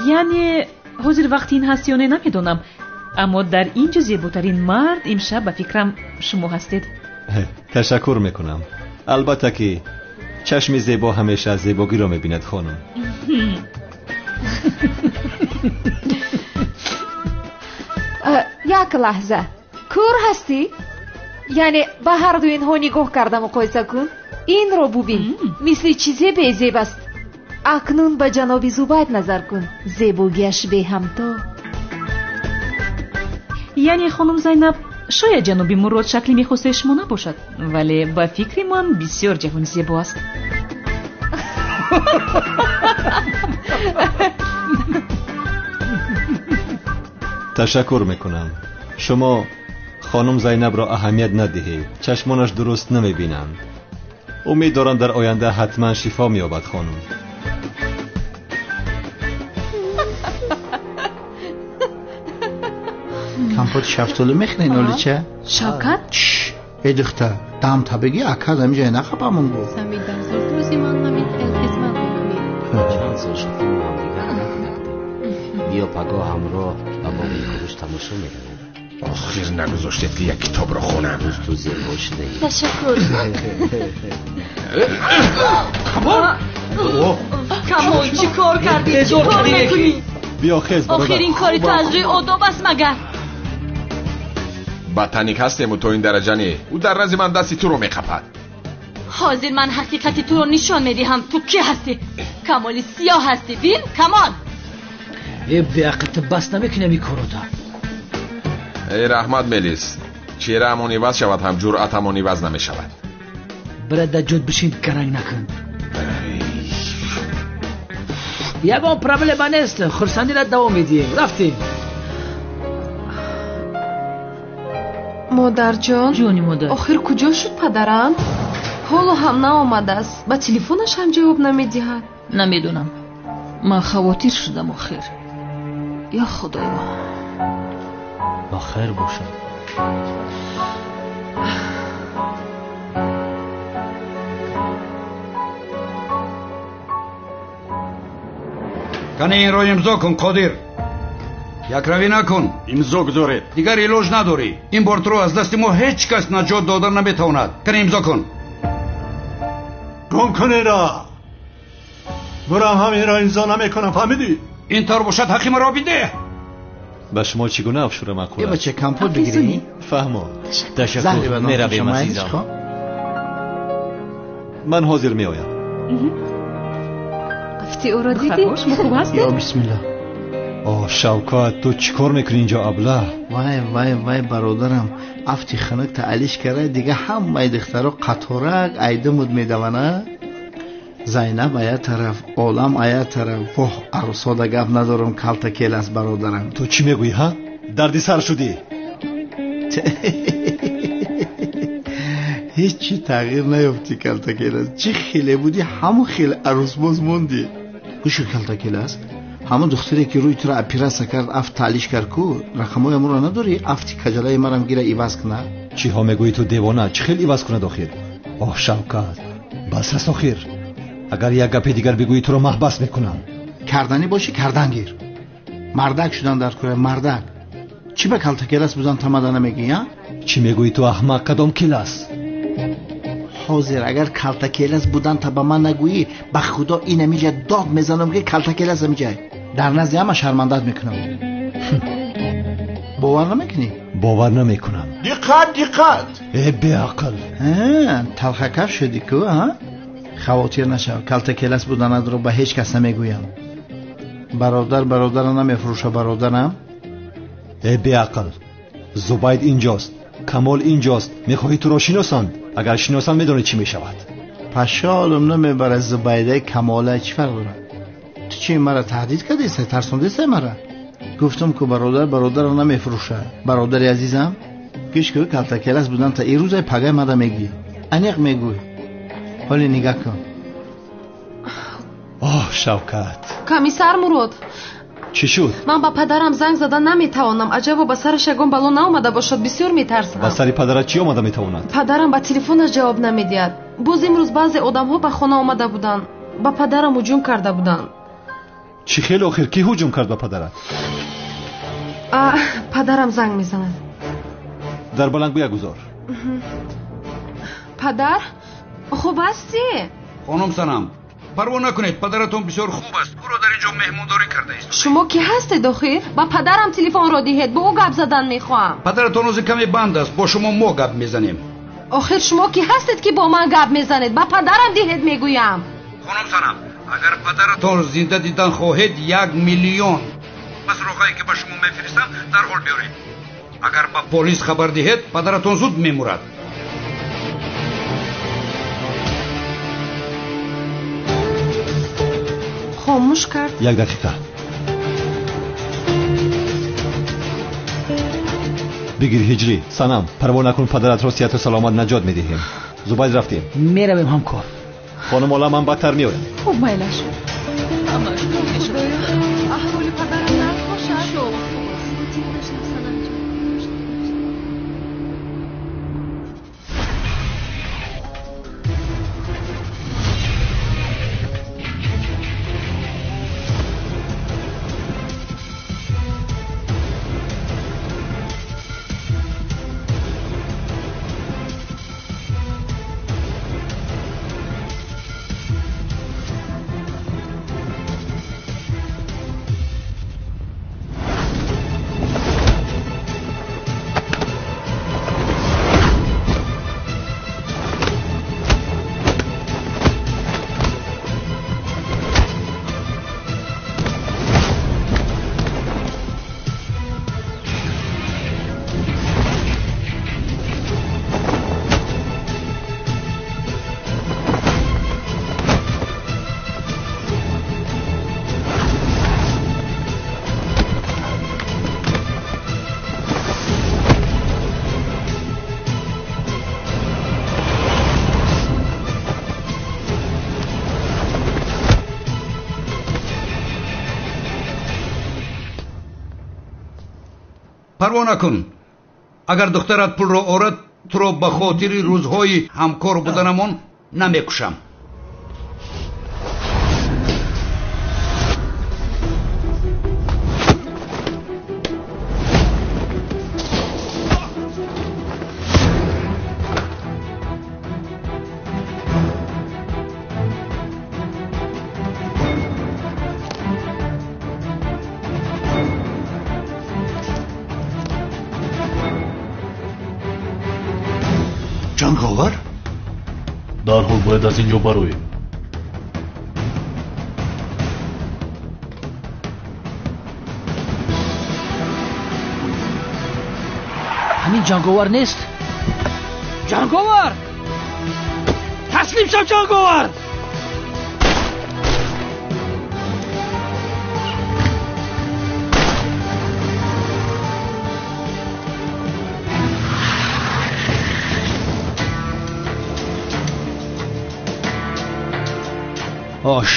K: یعنی حضور وقتی این هستی یا نه نمیدونم اما در اینجا زیباترین مرد امشب به فکرم شما هستید
B: تشکر میکنم البته که چشم زیبا همیشه از زیباگی را میبیند خانم
L: یک لحظه کور هستی؟ یعنی به هر دو اینها نگاه کردم و قایسه کن این رو ببین مثل چیزی به زیب است اکنون به جناب زبید نظر کن زیباگیش به همتا
K: یعنی خانم زینب شاید جناب مراد شکلی میخواسته شما نباشد ولی با فکر من بسیار جوان زیبا است
B: تشکر میکنم شما خانم زینب را اهمیت ندهید چشمانش درست نمیبینند امید دارم در آینده حتما شفا مییابد خانم
D: کمپوت شفتالو میخنین اولی چه؟
L: شوکت؟
D: ای دختر دام تا بگی اکا دمی جای نخبامون بود
R: سمید در زور روزی من نمید خدمت میکنید
H: چند سال شد که ما هم دیگر نکردیم بیا پگاه همراه و با این کروش تماشا میکنیم
P: آخر نگذاشتید که یک کتاب را خونم
H: روز تو زیبا شده ای
I: تشکر
R: کمال چی کار کردی؟ چی کار میکنی؟
B: بیا خیز برادر
R: آخر این کاری تو از روی آداب است مگر؟
M: بدتنیک هستیم و تو این درجه نی او در رز من دستی تو رو میخپد
R: حاضر من حقیقتی تو رو نشان میدهم تو کی هستی؟ کمالی سیاه هستی بین کمال
C: ای بیاقت بس نمیکنه میکارو دا
M: ای رحمت ملیس چهره همون عوض شود هم جرأت همون عوض نمی شود
C: برای در جد بشین کرنگ نکن. یکم پرابلم نیست، خرسندی را دوام میدیم. رفتیم.
L: مادر جان.
K: جونی مادر.
L: آخر کجا شد پدرم؟ حالا هم نآمده است. با تلفنش هم جواب نمیدهد.
K: نمیدونم. من خواطر شدم آخر. یا خدایا.
A: با خیر باشد.
S: کن این رو امضا کن قادر. یک روی نکن.
Q: امضا گذارید.
S: دیگر علاج نداری. این بورت رو از دست ما هیچ کس نجات دادن نمیتواند. کن امضا کن.
E: گم کنه را. برام همین را امضا نمیکنم، فهمیدی؟
S: این طور باشد حقی مرا بیده.
B: به شما چگونه افشور معقول
D: است؟ بچه کمپوت بگیری؟
B: فهمو.
A: تشکر. میرویم عزیزم.
B: من حاضر میآیم.
L: افتی او را دیدی؟
K: خوب هستی؟
D: یا بسم الله.
B: آه شوکت، تو چی کار میکنی اینجا ابله؟
D: وای برادرم، افتی خنک تا علیش کرده دیگه همه دخترها قطارک ایدمود میدونه. زینب آیا طرف، عالم آیا طرف. واه عروساده گپ ندارم، کلتا کیل است برادرم.
B: تو چی میگویی ها؟ دردی سر شدی؟
D: هیچی تغییر نیفتی کلتا کیل است. چی خیلی بودی همون خیلی عروس باز موندی. گوشو کلتا کیل است. همون دختری که روی تو را اپیراسه کرد افت تعلیش کرد کو رقمای امون را نداری؟ افتی کجلای مرم گیره ایواز کنه.
B: چی ها میگویی تو دیوانه؟ چی خیلی ایواز کنه داخل؟ آه شوکت بس است آخر. اگر یک گپ دیگر بگویی تو رو محبس میکنم.
D: کردنی باشی کردن گیر. مردک شدن در کره مردک. چی به کلتا کلاس بودن تمدن میگی ها؟
B: چی میگویی تو احمق؟ کدام کلاس؟
D: حاضر اگر کلتا کلاس بودن تا به من نگویی به خدا این میجه داد میزنم که کلتا کلاس میجه. در نزد همه شرمندت میکنم. باور نمیکنی؟
B: باور نمیکنم.
E: دقت
B: ای بی عقل.
D: تلخکر شدی که ها؟ خواطر نشو. کلتا کلاس بودن رو به هیچ کس نمیگویم. برادر نمیفروشه برادرم.
B: ای بی عقل. زبید اینجاست، کمال اینجاست. میخواهی تو رو شناسند؟ اگر شناسند میدونی چی میشود.
D: پشالم نمیبره زبیده کماله چی فرق داره؟ تو چی مرا تهدید کردی؟ ترسوندی سه مرا. گفتم که برادر رو نمیفروشه. برادر عزیزم پیش که کلتا کلاس بودن تا این روز پگه مده میگی. انیق میگوی. حالی نگاه کن.
B: آه شوکت.
L: کمیسر مراد.
B: چی شد؟
L: من با پدرم زنگ زدن نمیتوانم. عجبا به سرش یگان بلا ناومده باشد. بسیار میترسم.
B: به سر پدرت چی آمده میتواند؟
L: پدرم با تلفنش جواب نمیدهد. باز امروز بعضی آدم ها به خانه آمده بودن. با پدرم هجوم کرده بودن.
B: چی خیلی آخر کی هجوم کرد به پدرت؟
L: پدرم زنگ میزند.
B: در بلندگوی گذار.
L: پدر خوب هستی؟
S: خانم سنم پروا نکنید، پدرتون بسیار خوب است. او را در اینجا مهمانداری کرده است.
L: شما کی هستید آخر؟ با پدرم تلفن را دهید، با او گپ زدن میخواهم.
S: پدرتون روز کمی بند است، با شما ما گپ میزنیم.
L: آخر شما کی هستید که با من گپ میزنید؟ با پدرم دهید میگویم.
S: خانم سنم اگر پدرتون زنده دیدن خواهید 1 میلیون بس روغایی که به شما میفرستم در حال بیارید. اگر با پلیس خبر دهید پدرتون زود میمورد.
L: خاموش کرد.
B: 1 دقیقه. بگیر هجری. سنم پروا نکن، پدرت را صحت و سلامت نجات میدهیم. زبید رفتیم.
C: میرویم همکار.
B: خانم حالا من بدتر میایم.
L: خوب میلش. احوال پدرم نباشد.
S: парво накун. Агар духтарат пулро орад, туро ба хотири рӯзҳои ҳамкор буданамон намекушам.
E: جنگاور؟
A: дарҳол бояд аз ин ҷо бароем.
C: ҳамин ҷанговар нест? ҷанговар! таслим шав ҷанговар!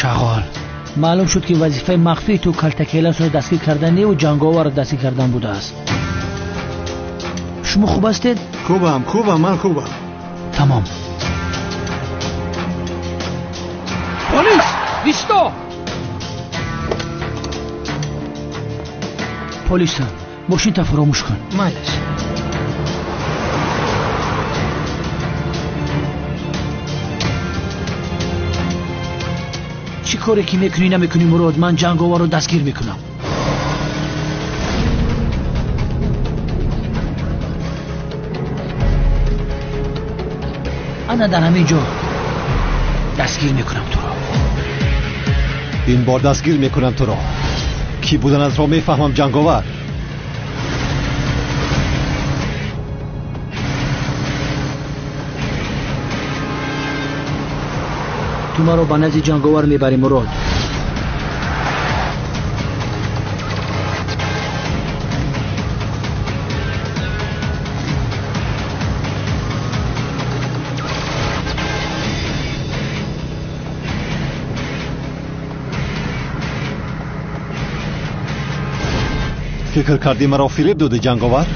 C: شغال معلوم شد که وظیفه مخفی تو کلتکیلان رو دستگیر کردن و جنگاور رو دستگیر کردن بوده است. شما خوب هستید؟
E: خوبم من خوبم.
C: تمام. پلیس بیستو. پلیس ماشین تا فراموش کن.
H: مالش.
C: چی کاری که میکنی نمیکنی مراد، من جنگاور رو دستگیر میکنم. انا در همین جا دستگیر میکنم تو را.
B: این بار دستگیر میکنم تو را. کی بودن از را میفهمم جنگاور.
C: تو ما رو با نزد جنگاور میبری مراد.
B: فکر کردی مرا فریب داده جنگاور؟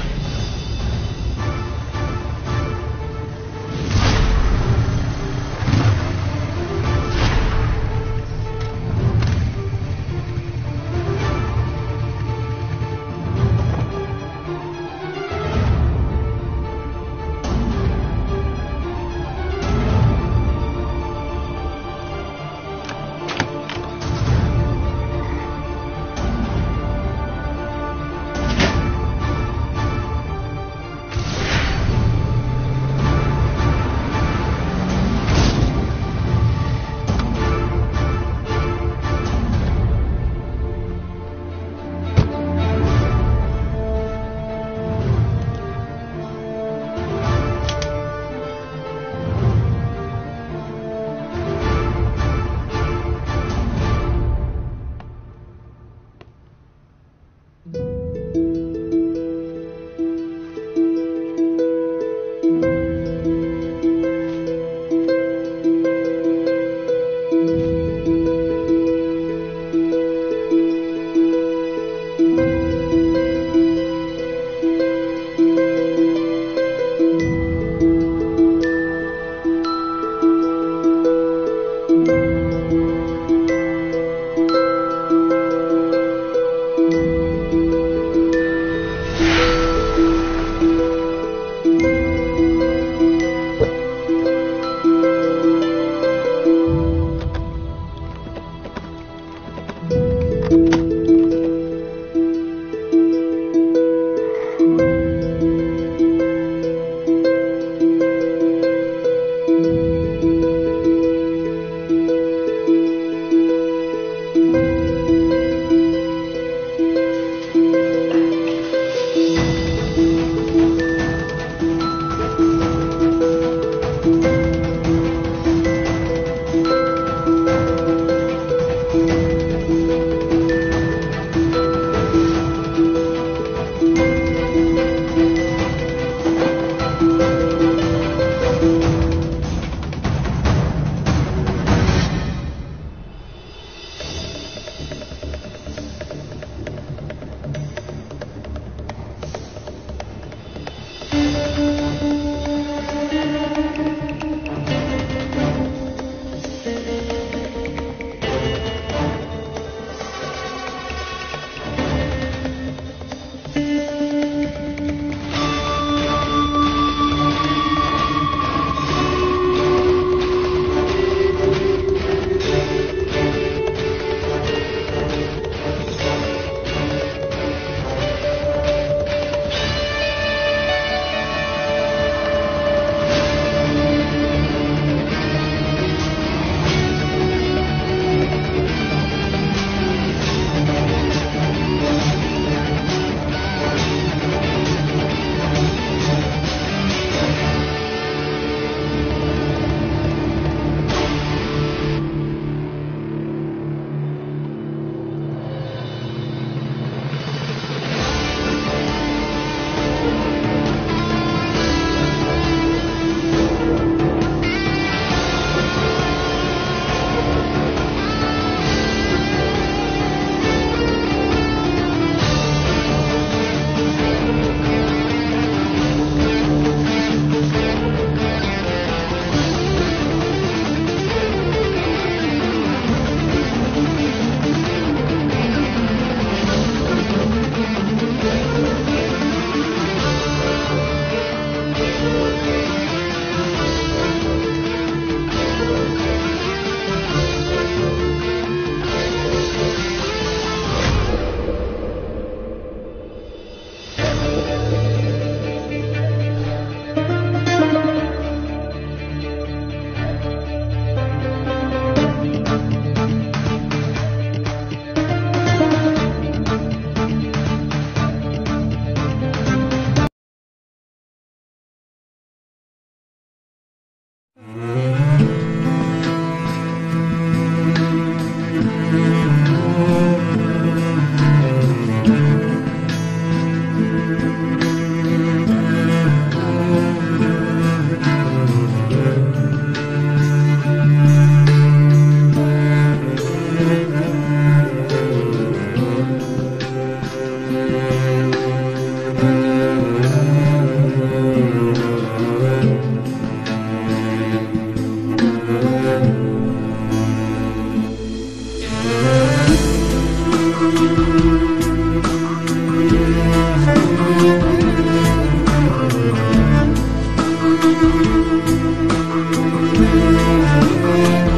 T: میکنم.